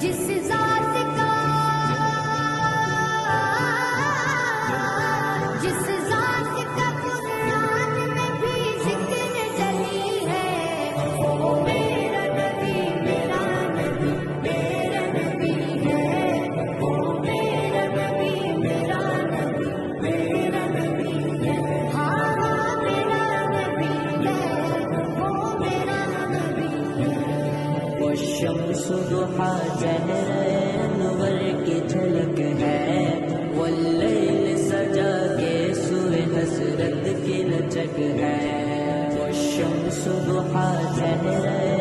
جس ذات کا قرآن میں بھی ذکر جلی ہے، وہ میرا نبی میرا نبی میرا نبی ہے، وہ میرا نبی میرا نبی میرا نبی ہے، ہاں ہاں میرا نبی ہے، وہ میرا نبی ہے۔ والشمس ضحا چہر انور کی جھلک ہے، واللیل سجا کے سوئے حسرت کی لچک ہے۔ والشمس ضحا چہر